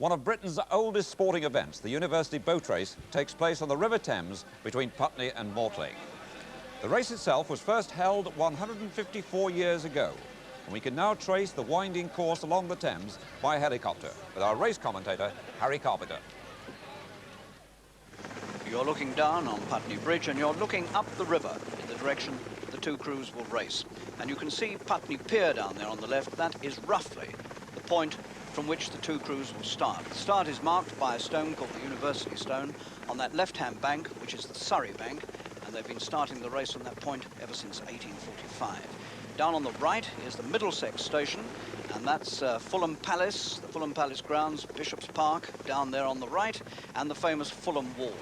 One of Britain's oldest sporting events, the University Boat Race, takes place on the River Thames between Putney and Mortlake. The race itself was first held 154 years ago, and we can now trace the winding course along the Thames by helicopter with our race commentator, Harry Carpenter. You're looking down on Putney Bridge and you're looking up the river in the direction the two crews will race. And you can see Putney Pier down there on the left. That is roughly the point from which the two crews will start. The start is marked by a stone called the University Stone on that left-hand bank, which is the Surrey Bank, and they've been starting the race on that point ever since 1845. Down on the right is the Middlesex Station, and that's Fulham Palace, the Fulham Palace grounds, Bishop's Park down there on the right, and the famous Fulham Wall.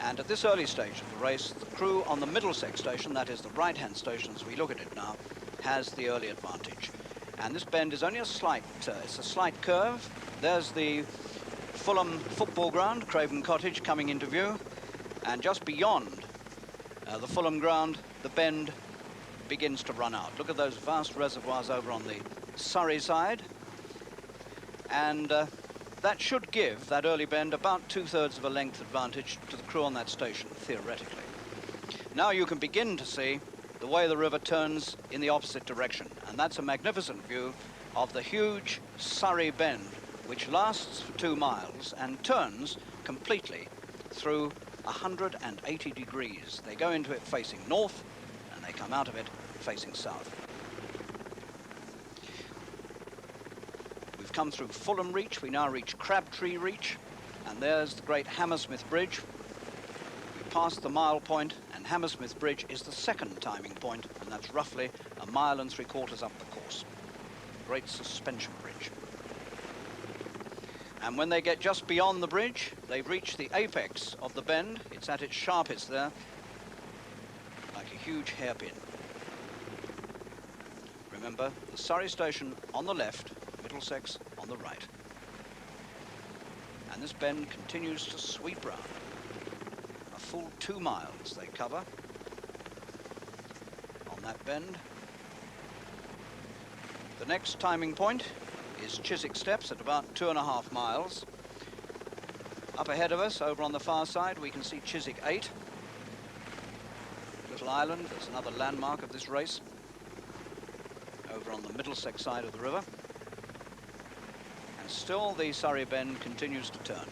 And at this early stage of the race, the crew on the Middlesex Station, that is the right-hand station as we look at it now, has the early advantage. And this bend is only a slight, it's a slight curve. There's the Fulham football ground, Craven Cottage, coming into view. And just beyond the Fulham ground, the bend begins to run out. Look at those vast reservoirs over on the Surrey side. And that should give that early bend about 2/3 of a length advantage to the crew on that station, theoretically. Now you can begin to see the way the river turns in the opposite direction. And that's a magnificent view of the huge Surrey Bend, which lasts for 2 miles and turns completely through 180 degrees. They go into it facing north and they come out of it facing south. We've come through Fulham Reach, we now reach Crabtree Reach, and there's the great Hammersmith Bridge. We passed the mile point, and Hammersmith Bridge is the second timing point, and that's roughly 1.75 miles up the course. Great suspension bridge. And when they get just beyond the bridge, they've reached the apex of the bend. It's at its sharpest there, like a huge hairpin. Remember, the Surrey Station on the left, Middlesex on the right. And this bend continues to sweep round. A full 2 miles they cover on that bend. The next timing point is Chiswick Steps at about 2.5 miles. Up ahead of us, over on the far side, we can see Chiswick 8. Little island, that's another landmark of this race. Over on the Middlesex side of the river. And still the Surrey Bend continues to turn.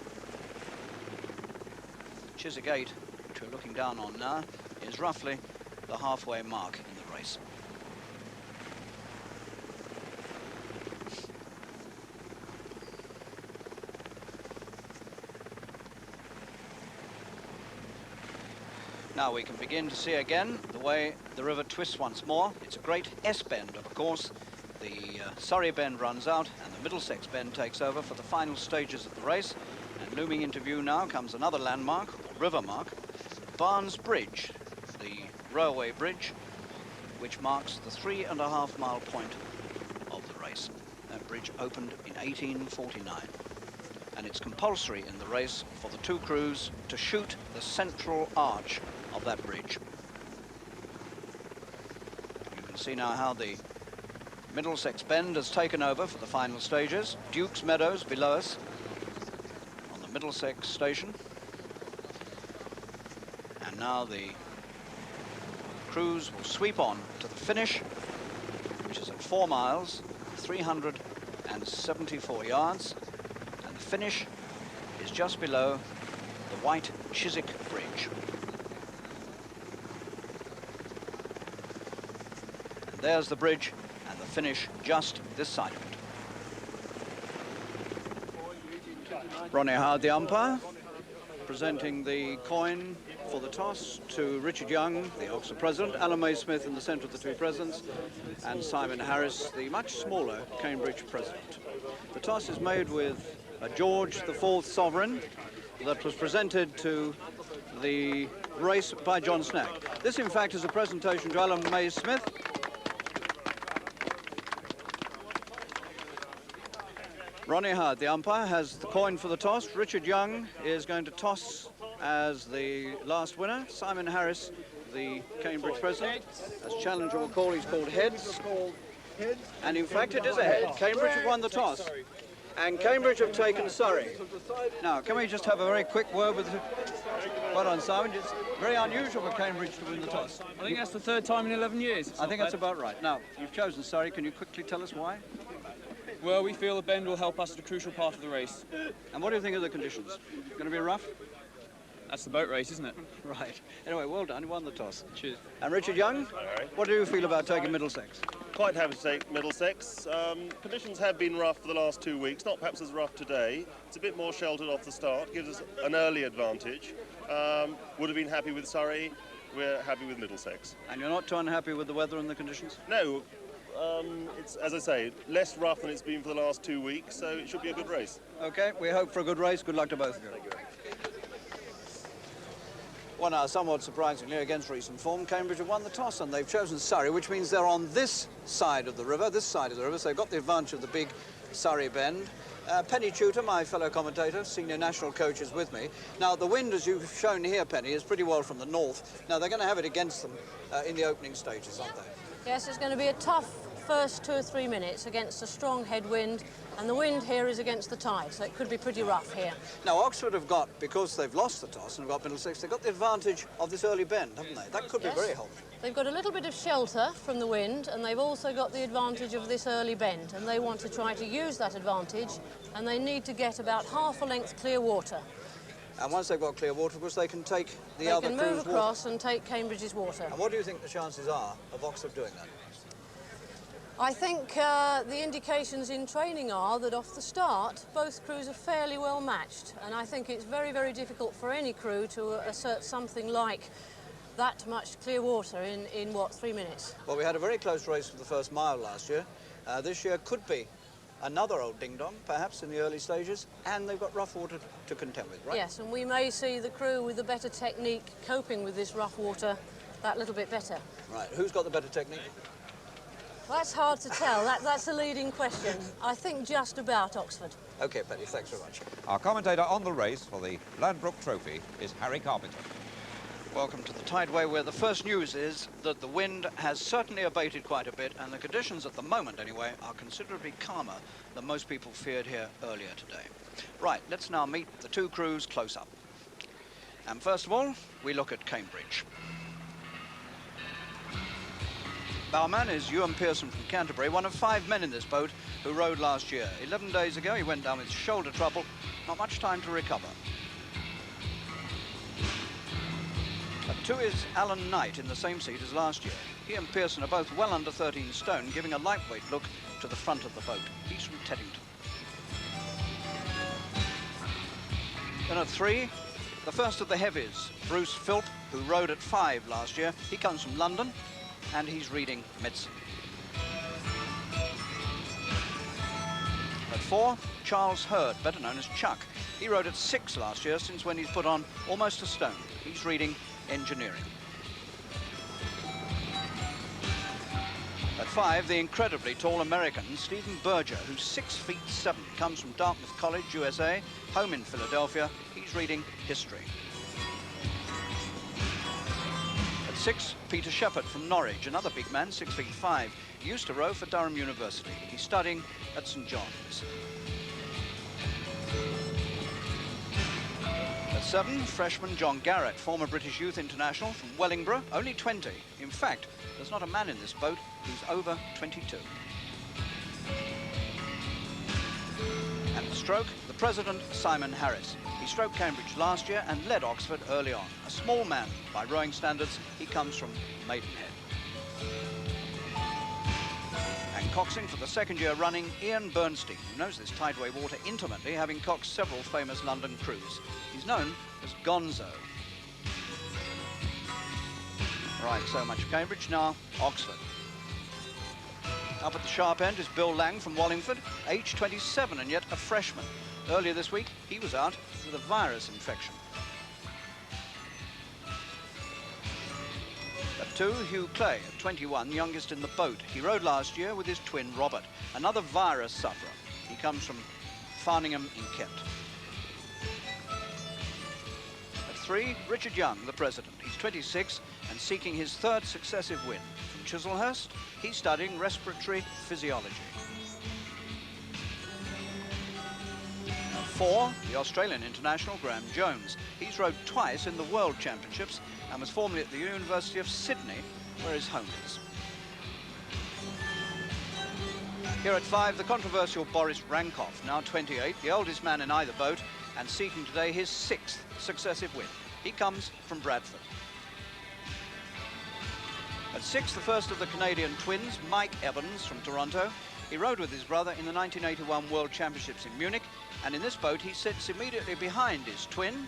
Chiswick 8, which we're looking down on now, is roughly the halfway mark in the race. Now we can begin to see again the way the river twists once more. It's a great S-bend, of course. The Surrey Bend runs out and the Middlesex Bend takes over for the final stages of the race. And looming into view now comes another landmark, or river mark, Barnes Bridge, the railway bridge, which marks the 3.5 mile point of the race. That bridge opened in 1849. And it's compulsory in the race for the two crews to shoot the central arch of that bridge. You can see now how the Middlesex Bend has taken over for the final stages. Duke's Meadows below us on the Middlesex station. And now the crews will sweep on to the finish, which is at 4 miles, 374 yards. And the finish is just below the white Chiswick Bridge. And there's the bridge and the finish just this side of it. Ronnie Howard, the umpire, presenting the coin for the toss to Richard Young, the Oxford president, Alan May Smith in the centre of the two presidents, and Simon Harris, the much smaller Cambridge president. The toss is made with a George IV sovereign that was presented to the race by John Snack. This, in fact, is a presentation to Alan May Smith. Ronnie Howard, the umpire, has the coin for the toss. Richard Young is going to toss as the last winner. Simon Harris, the Cambridge president, as challenger will call, he's called heads. And in fact, it is a head. Cambridge have won the toss. And Cambridge have taken Surrey. Now, can we just have a very quick word with... Well done, Simon. It's very unusual for Cambridge to win the toss. I think that's the third time in 11 years. I think that's about right. Now, you've chosen Surrey. Can you quickly tell us why? Well, we feel the bend will help us at a crucial part of the race. And what do you think of the conditions? Going to be rough? That's the boat race, isn't it? Right. Anyway, well done. You won the toss. Cheers. And Richard Young, what do you feel about taking Middlesex? Quite happy to take Middlesex. Conditions have been rough for the last 2 weeks, not perhaps as rough today. It's a bit more sheltered off the start, gives us an early advantage. Would have been happy with Surrey, we're happy with Middlesex. And you're not too unhappy with the weather and the conditions? No, it's, as I say, less rough than it's been for the last 2 weeks, so it should be a good race. OK, we hope for a good race. Good luck to both of you. Well, now, somewhat surprisingly, against recent form, Cambridge have won the toss and they've chosen Surrey, which means they're on this side of the river, so they've got the advantage of the big Surrey bend. Penny Chuter, my fellow commentator, senior national coach, is with me. Now, the wind, as you've shown here, Penny, is pretty well from the north. Now, they're going to have it against them in the opening stages, aren't they? Yes, it's going to be a tough first 2 or 3 minutes against a strong headwind, and the wind here is against the tide, so it could be pretty rough here. Now, Oxford have got, because they've lost the toss and have got Middlesex, they've got the advantage of this early bend, haven't they? That could be very helpful. They've got a little bit of shelter from the wind, and they've also got the advantage of this early bend, and they want to try to use that advantage, and they need to get about half a length clear water. And once they've got clear water, of course, they can take the other crew's water. They can move across and take Cambridge's water. And what do you think the chances are of Oxford doing that? I think the indications in training are that off the start, both crews are fairly well matched, and I think it's very, very difficult for any crew to assert something like that much clear water in what, 3 minutes? Well, we had a very close race for the first mile last year. This year could be another old ding-dong, perhaps, in the early stages, and they've got rough water to contend with, right? Yes, and we may see the crew with a better technique coping with this rough water that little bit better. Right, who's got the better technique? Well, that's hard to tell. That's a leading question. I think just about Oxford. OK, Penny, thanks very much. Our commentator on the race for the Ladbroke Trophy is Harry Carpenter. Welcome to the Tideway, where the first news is that the wind has certainly abated quite a bit, and the conditions at the moment, anyway, are considerably calmer than most people feared here earlier today. Right, let's now meet the two crews close up. And first of all, we look at Cambridge. Bowman is Ewan Pearson from Canterbury, one of 5 men in this boat who rowed last year. 11 days ago, he went down with shoulder trouble, not much time to recover. At 2 is Alan Knight in the same seat as last year. He and Pearson are both well under 13 stone, giving a lightweight look to the front of the boat. He's from Teddington. Then at 3, the first of the heavies, Bruce Philp, who rowed at 5 last year. He comes from London, and he's reading medicine. At 4, Charles Hurd, better known as Chuck. He rowed at 6 last year, since when he's put on almost a stone. He's reading engineering. At 5, the incredibly tall American, Stephen Berger, who's 6'7", comes from Dartmouth College, USA, home in Philadelphia. He's reading history. At 6, Peter Shepherd from Norwich, another big man, 6'5". He used to row for Durham University. He's studying at St John's. At 7, freshman John Garrett, former British Youth International from Wellingborough, only 20. In fact, there's not a man in this boat who's over 22. And at stroke, the president, Simon Harris. He stroked Cambridge last year and led Oxford early on. A small man by rowing standards, he comes from Maidenhead. And coxing for the 2nd year running, Ian Bernstein, who knows this tideway water intimately, having coxed several famous London crews. He's known as Gonzo. Right, so much Cambridge, now Oxford. Up at the sharp end is Bill Lang from Wallingford, age 27 and yet a freshman. Earlier this week, he was out with a virus infection. At 2, Hugh Clay, at 21, youngest in the boat. He rowed last year with his twin Robert, another virus sufferer. He comes from Farningham in Kent. At 3, Richard Young, the president. He's 26 and seeking his 3rd successive win. From Chislehurst, he's studying respiratory physiology. 4, the Australian international Graham Jones. He's rowed twice in the World Championships and was formerly at the University of Sydney, where his home is. Here at 5, the controversial Boris Rankov, now 28, the oldest man in either boat, and seeking today his 6th successive win. He comes from Bradford. At 6, the first of the Canadian twins, Mike Evans from Toronto. He rowed with his brother in the 1981 World Championships in Munich, and in this boat he sits immediately behind his twin.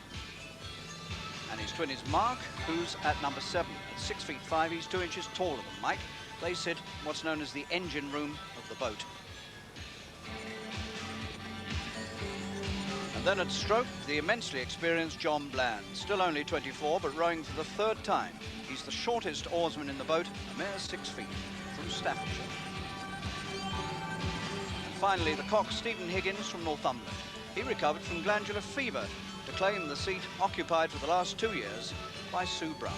And his twin is Mark, who's at number 7. At 6 feet 5, he's 2 inches taller than Mike. They sit in what's known as the engine room of the boat. And then at stroke, the immensely experienced John Bland, still only 24, but rowing for the 3rd time. He's the shortest oarsman in the boat, a mere 6 feet, from Staffordshire. And finally, the cock Stephen Higgins from Northumberland. He recovered from glandular fever to claim the seat occupied for the last 2 years by Sue Brown.